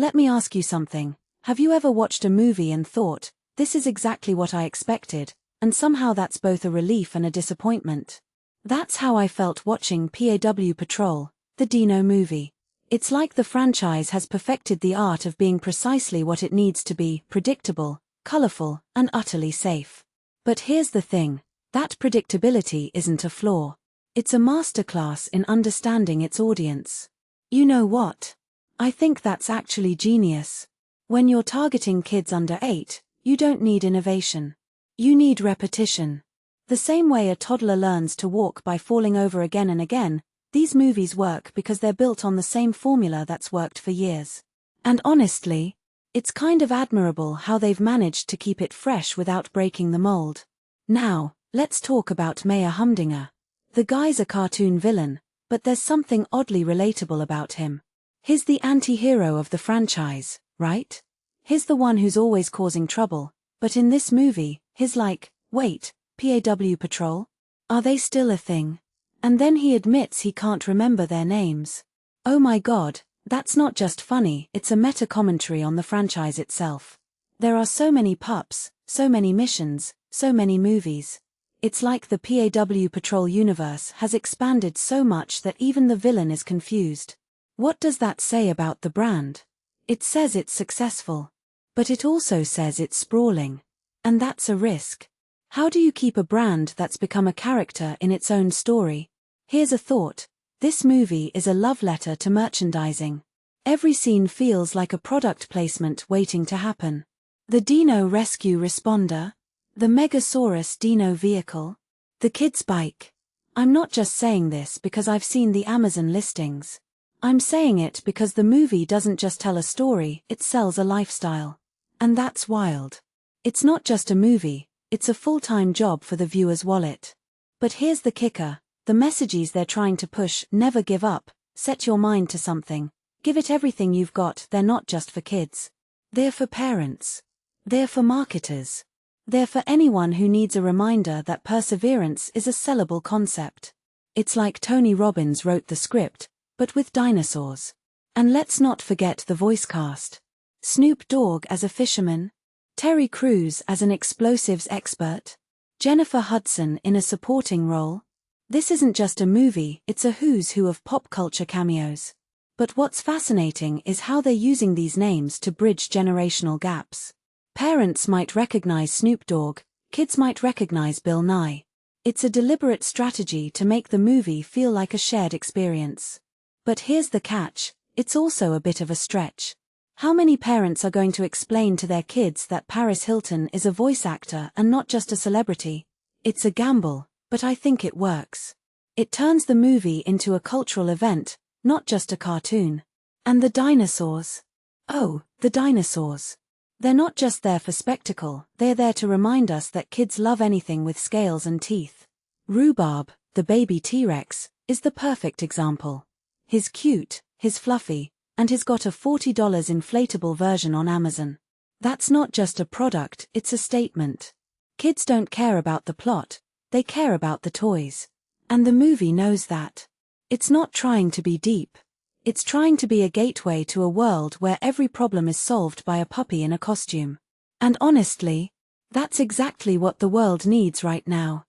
Let me ask you something. Have you ever watched a movie and thought, this is exactly what I expected, and somehow that's both a relief and a disappointment? That's how I felt watching PAW Patrol, the Dino Movie. It's like the franchise has perfected the art of being precisely what it needs to be: predictable, colorful, and utterly safe. But here's the thing, that predictability isn't a flaw. It's a masterclass in understanding its audience. You know what? I think that's actually genius. When you're targeting kids under 8, you don't need innovation. You need repetition. The same way a toddler learns to walk by falling over again and again, these movies work because they're built on the same formula that's worked for years. And honestly, it's kind of admirable how they've managed to keep it fresh without breaking the mold. Now, let's talk about Mayor Humdinger. The guy's a cartoon villain, but there's something oddly relatable about him. He's the anti-hero of the franchise, right? He's the one who's always causing trouble, but in this movie, he's like, wait, PAW Patrol? Are they still a thing? And then he admits he can't remember their names. Oh my god, that's not just funny, it's a meta-commentary on the franchise itself. There are so many pups, so many missions, so many movies. It's like the PAW Patrol universe has expanded so much that even the villain is confused. What does that say about the brand? It says it's successful. But it also says it's sprawling. And that's a risk. How do you keep a brand that's become a character in its own story? Here's a thought. This movie is a love letter to merchandising. Every scene feels like a product placement waiting to happen. The Dino Rescue Responder, the Megasaurus Dino vehicle, the kid's bike. I'm not just saying this because I've seen the Amazon listings. I'm saying it because the movie doesn't just tell a story, it sells a lifestyle. And that's wild. It's not just a movie, it's a full-time job for the viewer's wallet. But here's the kicker. The messages they're trying to push: never give up, set your mind to something, give it everything you've got. They're not just for kids. They're for parents. They're for marketers. They're for anyone who needs a reminder that perseverance is a sellable concept. It's like Tony Robbins wrote the script, but with dinosaurs. And let's not forget the voice cast. Snoop Dogg as a fisherman, Terry Crews as an explosives expert, Jennifer Hudson in a supporting role. This isn't just a movie, it's a who's who of pop culture cameos. But what's fascinating is how they're using these names to bridge generational gaps. Parents might recognize Snoop Dogg, kids might recognize Bill Nye. It's a deliberate strategy to make the movie feel like a shared experience. But here's the catch, it's also a bit of a stretch. How many parents are going to explain to their kids that Paris Hilton is a voice actor and not just a celebrity? It's a gamble, but I think it works. It turns the movie into a cultural event, not just a cartoon. And the dinosaurs? Oh, the dinosaurs. They're not just there for spectacle, they're there to remind us that kids love anything with scales and teeth. Rhubarb, the baby T-Rex, is the perfect example. He's cute, he's fluffy, and he's got a $40 inflatable version on Amazon. That's not just a product, it's a statement. Kids don't care about the plot, they care about the toys. And the movie knows that. It's not trying to be deep. It's trying to be a gateway to a world where every problem is solved by a puppy in a costume. And honestly, that's exactly what the world needs right now.